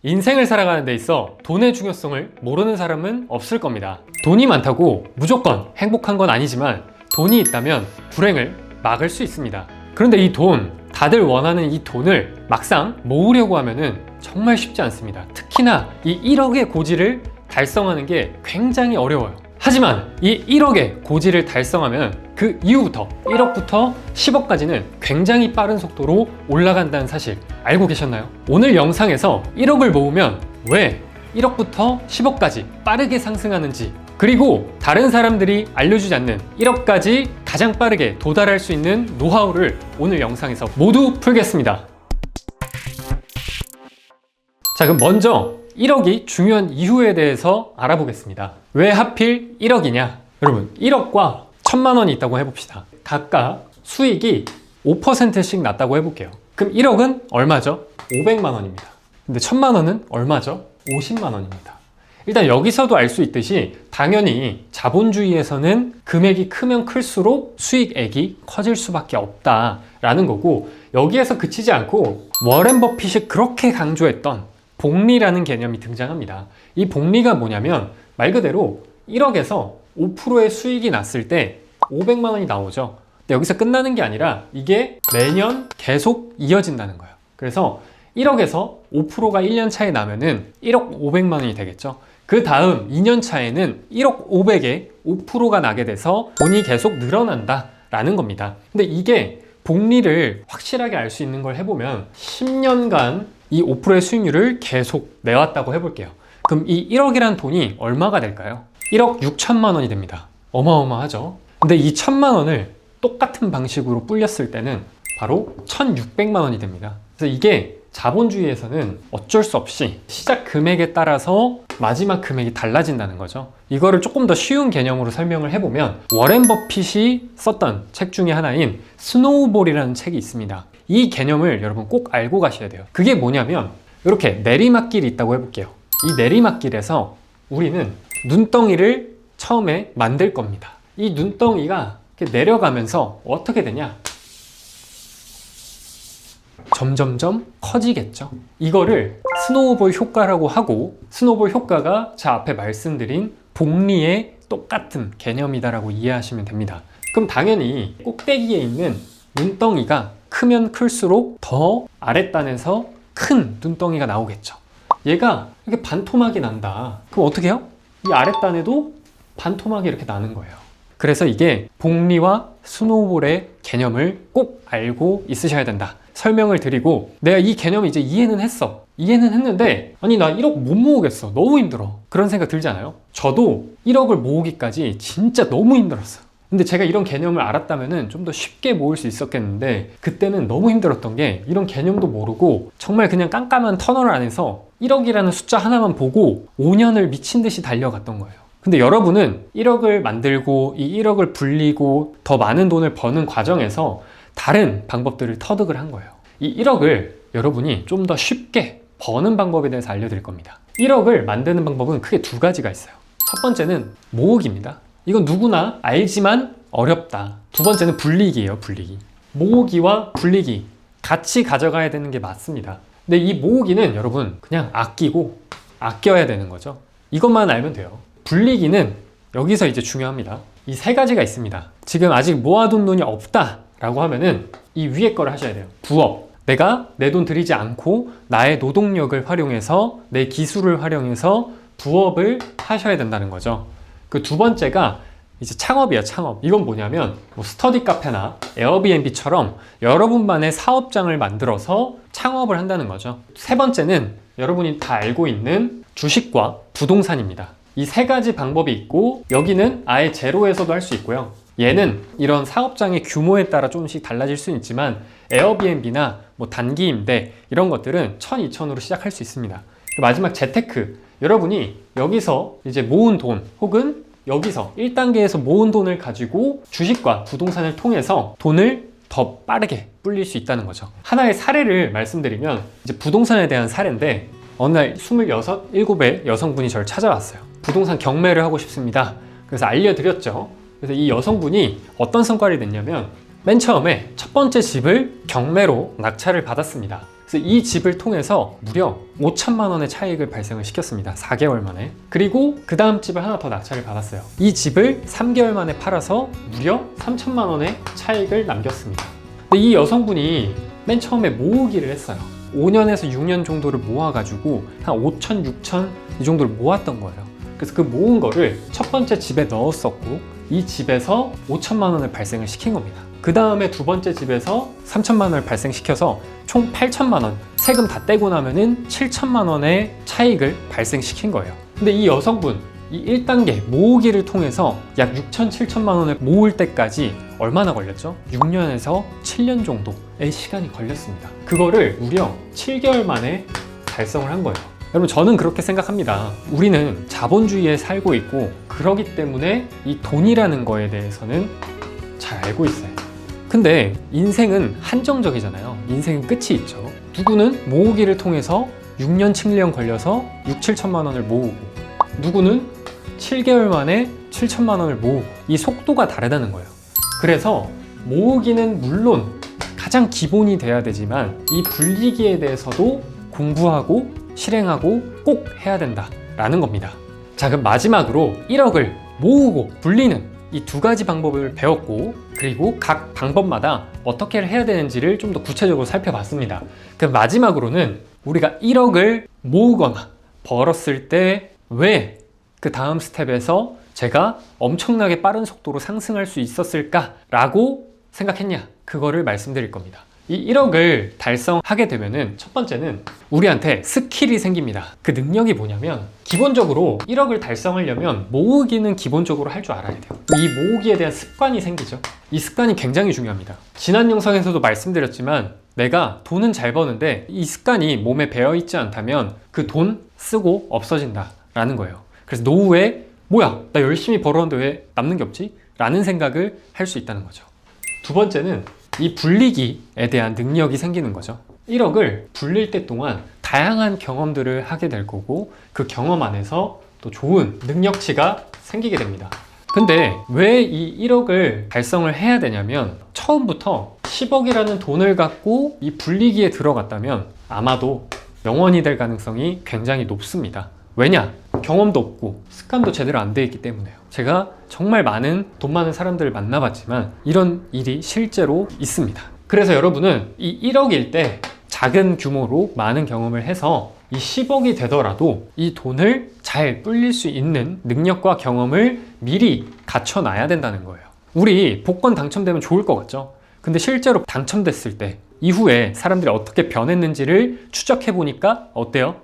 인생을 살아가는 데 있어 돈의 중요성을 모르는 사람은 없을 겁니다. 돈이 많다고 무조건 행복한 건 아니지만 돈이 있다면 불행을 막을 수 있습니다. 그런데 이 돈, 다들 원하는 이 돈을 막상 모으려고 하면은 정말 쉽지 않습니다. 특히나 이 1억의 고지를 달성하는 게 굉장히 어려워요. 하지만 이 1억의 고지를 달성하면 그 이후부터 1억부터 10억까지는 굉장히 빠른 속도로 올라간다는 사실 알고 계셨나요? 오늘 영상에서 1억을 모으면 왜 1억부터 10억까지 빠르게 상승하는지, 그리고 다른 사람들이 알려주지 않는 1억까지 가장 빠르게 도달할 수 있는 노하우를 오늘 영상에서 모두 풀겠습니다. 자, 그럼 먼저 1억이 중요한 이유에 대해서 알아보겠습니다. 왜 하필 1억이냐? 여러분, 1억과 1000만 원이 있다고 해봅시다. 각각 수익이 5%씩 났다고 해볼게요. 그럼 1억은 얼마죠? 500만 원입니다. 근데 1000만 원은 얼마죠? 50만 원입니다. 일단 여기서도 알 수 있듯이 당연히 자본주의에서는 금액이 크면 클수록 수익액이 커질 수밖에 없다라는 거고, 여기에서 그치지 않고 워렌 버핏이 그렇게 강조했던 복리라는 개념이 등장합니다. 이 복리가 뭐냐면 말 그대로 1억에서 5%의 수익이 났을 때 500만 원이 나오죠. 근데 여기서 끝나는 게 아니라 이게 매년 계속 이어진다는 거예요. 그래서 1억에서 5%가 1년 차에 나면은 1억 500만 원이 되겠죠. 그 다음 2년 차에는 1억 500에 5%가 나게 돼서 돈이 계속 늘어난다 라는 겁니다. 근데 이게 복리를 확실하게 알 수 있는 걸 해보면 10년간 이 5%의 수익률을 계속 내왔다고 해볼게요. 그럼 이 1억이란 돈이 얼마가 될까요? 1억 6천만 원이 됩니다. 어마어마하죠? 근데 이 1000만 원을 똑같은 방식으로 불렸을 때는 바로 1600만 원이 됩니다. 그래서 이게 자본주의에서는 어쩔 수 없이 시작 금액에 따라서 마지막 금액이 달라진다는 거죠. 이거를 조금 더 쉬운 개념으로 설명을 해보면 워렌 버핏이 썼던 책 중에 하나인 스노우볼이라는 책이 있습니다. 이 개념을 여러분 꼭 알고 가셔야 돼요. 그게 뭐냐면 이렇게 내리막길이 있다고 해볼게요. 이 내리막길에서 우리는 눈덩이를 처음에 만들 겁니다. 이 눈덩이가 이렇게 내려가면서 어떻게 되냐? 점점점 커지겠죠. 이거를 스노우볼 효과라고 하고, 스노우볼 효과가 저 앞에 말씀드린 복리의 똑같은 개념이다라고 이해하시면 됩니다. 그럼 당연히 꼭대기에 있는 눈덩이가 크면 클수록 더 아랫단에서 큰 눈덩이가 나오겠죠. 얘가 이렇게 반토막이 난다. 그럼 어떻게 해요? 이 아랫단에도 반토막이 이렇게 나는 거예요. 그래서 이게 복리와 스노우볼의 개념을 꼭 알고 있으셔야 된다. 설명을 드리고, 내가 이 개념을 이제 이해는 했어. 이해는 했는데 아니 나 1억 못 모으겠어. 너무 힘들어. 그런 생각 들지 않아요? 저도 1억을 모으기까지 진짜 너무 힘들었어요. 근데 제가 이런 개념을 알았다면 좀 더 쉽게 모을 수 있었겠는데, 그때는 너무 힘들었던 게 이런 개념도 모르고 정말 그냥 깜깜한 터널 안에서 1억이라는 숫자 하나만 보고 5년을 미친 듯이 달려갔던 거예요. 근데 여러분은 1억을 만들고 이 1억을 불리고 더 많은 돈을 버는 과정에서 다른 방법들을 터득을 한 거예요. 이 1억을 여러분이 좀 더 쉽게 버는 방법에 대해서 알려드릴 겁니다. 1억을 만드는 방법은 크게 두 가지가 있어요. 첫 번째는 모으기입니다. 이건 누구나 알지만 어렵다. 두 번째는 불리기예요, 불리기. 모으기와 불리기 같이 가져가야 되는 게 맞습니다. 근데 이 모으기는 여러분 그냥 아끼고 아껴야 되는 거죠. 이것만 알면 돼요. 불리기는 여기서 이제 중요합니다. 이 세 가지가 있습니다. 지금 아직 모아둔 돈이 없다 라고 하면은 이 위에 거를 하셔야 돼요. 부업. 내가 내 돈 들이지 않고 나의 노동력을 활용해서, 내 기술을 활용해서 부업을 하셔야 된다는 거죠. 그 두 번째가 이제 창업이에요, 창업. 이건 뭐냐면 뭐 스터디 카페나 에어비앤비처럼 여러분만의 사업장을 만들어서 창업을 한다는 거죠. 세 번째는 여러분이 다 알고 있는 주식과 부동산입니다. 이 세 가지 방법이 있고, 여기는 아예 제로에서도 할 수 있고요. 얘는 이런 사업장의 규모에 따라 조금씩 달라질 수는 있지만 에어비앤비나 뭐 단기 임대 이런 것들은 1000, 2000으로 시작할 수 있습니다. 마지막 재테크. 여러분이 여기서 이제 모은 돈, 혹은 여기서 1단계에서 모은 돈을 가지고 주식과 부동산을 통해서 돈을 더 빠르게 불릴 수 있다는 거죠. 하나의 사례를 말씀드리면 이제 부동산에 대한 사례인데, 어느 날 26, 7의 여성분이 저를 찾아왔어요. 부동산 경매를 하고 싶습니다. 그래서 알려드렸죠. 그래서 이 여성분이 어떤 성과를 냈냐면 맨 처음에 첫 번째 집을 경매로 낙찰을 받았습니다. 그래서 이 집을 통해서 무려 5천만 원의 차익을 발생을 시켰습니다. 4개월 만에. 그리고 그 다음 집을 하나 더 낙찰을 받았어요. 이 집을 3개월 만에 팔아서 무려 3천만 원의 차익을 남겼습니다. 근데 이 여성분이 맨 처음에 모으기를 했어요. 5년에서 6년 정도를 모아가지고 한 5천, 6천 이 정도를 모았던 거예요. 그래서 그 모은 거를 첫 번째 집에 넣었었고 이 집에서 5천만 원을 발생을 시킨 겁니다. 그 다음에 두 번째 집에서 3천만 원을 발생시켜서 총 8천만 원, 세금 다 떼고 나면은 7천만 원의 차익을 발생시킨 거예요. 근데 이 여성분, 이 1단계 모으기를 통해서 약 6천, 7천만 원을 모을 때까지 얼마나 걸렸죠? 6년에서 7년 정도의 시간이 걸렸습니다. 그거를 무려 7개월 만에 달성을 한 거예요. 여러분, 저는 그렇게 생각합니다. 우리는 자본주의에 살고 있고 그러기 때문에 이 돈이라는 거에 대해서는 잘 알고 있어요. 근데 인생은 한정적이잖아요. 인생은 끝이 있죠. 누구는 모으기를 통해서 6년, 7년 걸려서 6, 7천만 원을 모으고 누구는 7개월 만에 7천만 원을 모으고 이 속도가 다르다는 거예요. 그래서 모으기는 물론 가장 기본이 돼야 되지만 이 불리기에 대해서도 공부하고 실행하고 꼭 해야 된다라는 겁니다. 자, 그럼 마지막으로 1억을 모으고 불리는 이 두 가지 방법을 배웠고 그리고 각 방법마다 어떻게 해야 되는지를 좀 더 구체적으로 살펴봤습니다. 그럼 마지막으로는 우리가 1억을 모으거나 벌었을 때 왜 그 다음 스텝에서 제가 엄청나게 빠른 속도로 상승할 수 있었을까라고 생각했냐, 그거를 말씀드릴 겁니다. 이 1억을 달성하게 되면은 첫 번째는 우리한테 스킬이 생깁니다. 그 능력이 뭐냐면 기본적으로 1억을 달성하려면 모으기는 기본적으로 할 줄 알아야 돼요. 이 모으기에 대한 습관이 생기죠. 이 습관이 굉장히 중요합니다. 지난 영상에서도 말씀드렸지만 내가 돈은 잘 버는데 이 습관이 몸에 배어있지 않다면 그 돈 쓰고 없어진다 라는 거예요. 그래서 노후에 뭐야, 나 열심히 벌었는데 왜 남는 게 없지? 라는 생각을 할 수 있다는 거죠. 두 번째는 이 불리기에 대한 능력이 생기는 거죠. 1억을 불릴 때 동안 다양한 경험들을 하게 될 거고 그 경험 안에서 또 좋은 능력치가 생기게 됩니다. 근데 왜 이 1억을 달성을 해야 되냐면 처음부터 10억이라는 돈을 갖고 이 불리기에 들어갔다면 아마도 영원히 될 가능성이 굉장히 높습니다. 왜냐? 경험도 없고 습관도 제대로 안 돼 있기 때문에요. 제가 정말 돈 많은 사람들을 만나봤지만 이런 일이 실제로 있습니다. 그래서 여러분은 이 1억일 때 작은 규모로 많은 경험을 해서 이 10억이 되더라도 이 돈을 잘 불릴 수 있는 능력과 경험을 미리 갖춰놔야 된다는 거예요. 우리 복권 당첨되면 좋을 것 같죠? 근데 실제로 당첨됐을 때 이후에 사람들이 어떻게 변했는지를 추적해 보니까 어때요?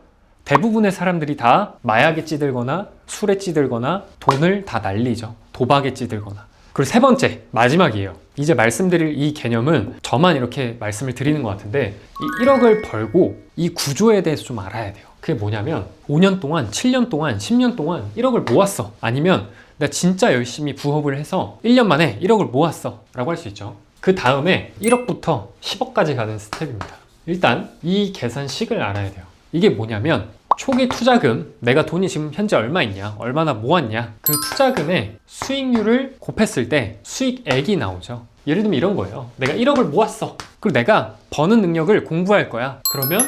대부분의 사람들이 다 마약에 찌들거나 술에 찌들거나 돈을 다 날리죠. 도박에 찌들거나. 그리고 세 번째, 마지막이에요. 이제 말씀드릴 이 개념은 저만 이렇게 말씀을 드리는 것 같은데 이 1억을 벌고 이 구조에 대해서 좀 알아야 돼요. 그게 뭐냐면 5년 동안, 7년 동안, 10년 동안 1억을 모았어. 아니면 나 진짜 열심히 부업을 해서 1년 만에 1억을 모았어 라고 할 수 있죠. 그 다음에 1억부터 10억까지 가는 스텝입니다. 일단 이 계산식을 알아야 돼요. 이게 뭐냐면 초기 투자금, 내가 돈이 지금 현재 얼마 있냐, 얼마나 모았냐, 그 투자금의 수익률을 곱했을 때 수익액이 나오죠. 예를 들면 이런 거예요. 내가 1억을 모았어. 그리고 내가 버는 능력을 공부할 거야. 그러면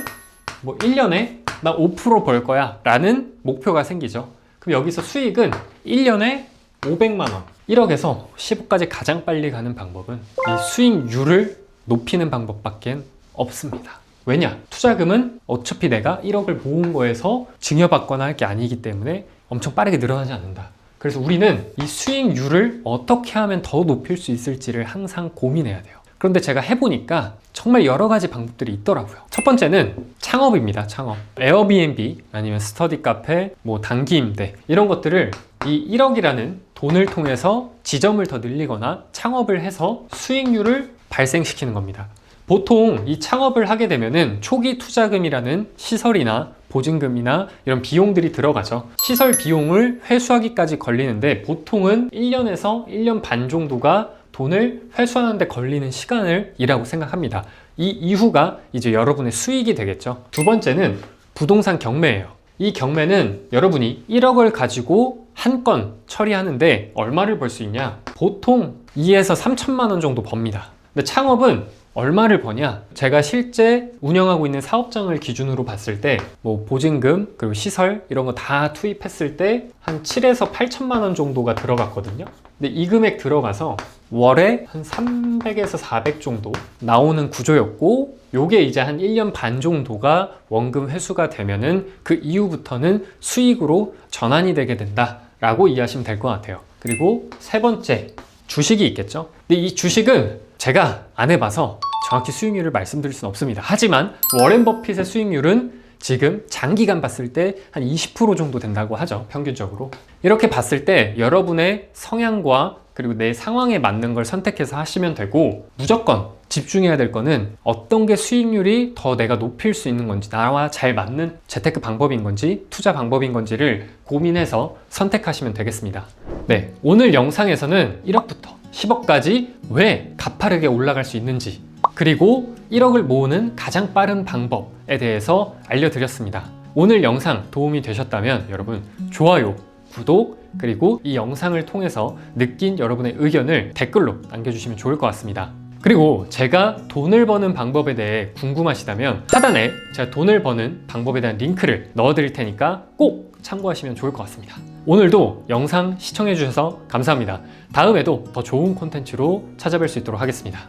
뭐 1년에 나 5% 벌 거야 라는 목표가 생기죠. 그럼 여기서 수익은 1년에 500만 원. 1억에서 10억까지 가장 빨리 가는 방법은 이 수익률을 높이는 방법밖에 없습니다. 왜냐? 투자금은 어차피 내가 1억을 모은 거에서 증여받거나 할 게 아니기 때문에 엄청 빠르게 늘어나지 않는다. 그래서 우리는 이 수익률을 어떻게 하면 더 높일 수 있을지를 항상 고민해야 돼요. 그런데 제가 해보니까 정말 여러 가지 방법들이 있더라고요. 첫 번째는 창업입니다. 창업. 에어비앤비 아니면 스터디 카페, 뭐 단기 임대 이런 것들을 이 1억이라는 돈을 통해서 지점을 더 늘리거나 창업을 해서 수익률을 발생시키는 겁니다. 보통 이 창업을 하게 되면은 초기 투자금이라는 시설이나 보증금이나 이런 비용들이 들어가죠. 시설 비용을 회수하기까지 걸리는데 보통은 1년에서 1년 반 정도가 돈을 회수하는 데 걸리는 시간을 이라고 생각합니다. 이 이후가 이제 여러분의 수익이 되겠죠. 두 번째는 부동산 경매예요. 이 경매는 여러분이 1억을 가지고 한 건 처리하는데 얼마를 벌 수 있냐? 보통 2에서 3천만 원 정도 법니다. 근데 창업은 얼마를 버냐? 제가 실제 운영하고 있는 사업장을 기준으로 봤을 때 뭐 보증금 그리고 시설 이런 거 다 투입했을 때 한 7에서 8천만 원 정도가 들어갔거든요. 근데 이 금액 들어가서 월에 한 300에서 400 정도 나오는 구조였고, 요게 이제 한 1년 반 정도가 원금 회수가 되면은 그 이후부터는 수익으로 전환이 되게 된다라고 이해하시면 될 것 같아요. 그리고 세 번째, 주식이 있겠죠. 근데 이 주식은 제가 안 해봐서 정확히 수익률을 말씀드릴 수는 없습니다. 하지만 워렌 버핏의 수익률은 지금 장기간 봤을 때 한 20% 정도 된다고 하죠, 평균적으로. 이렇게 봤을 때 여러분의 성향과 그리고 내 상황에 맞는 걸 선택해서 하시면 되고, 무조건 집중해야 될 거는 어떤 게 수익률이 더 내가 높일 수 있는 건지, 나와 잘 맞는 재테크 방법인 건지 투자 방법인 건지를 고민해서 선택하시면 되겠습니다. 네, 오늘 영상에서는 1억부터 10억까지 왜 가파르게 올라갈 수 있는지, 그리고 1억을 모으는 가장 빠른 방법에 대해서 알려드렸습니다. 오늘 영상 도움이 되셨다면 여러분 좋아요, 구독, 그리고 이 영상을 통해서 느낀 여러분의 의견을 댓글로 남겨주시면 좋을 것 같습니다. 그리고 제가 돈을 버는 방법에 대해 궁금하시다면 하단에 제가 돈을 버는 방법에 대한 링크를 넣어드릴 테니까 꼭 참고하시면 좋을 것 같습니다. 오늘도 영상 시청해주셔서 감사합니다. 다음에도 더 좋은 콘텐츠로 찾아뵐 수 있도록 하겠습니다.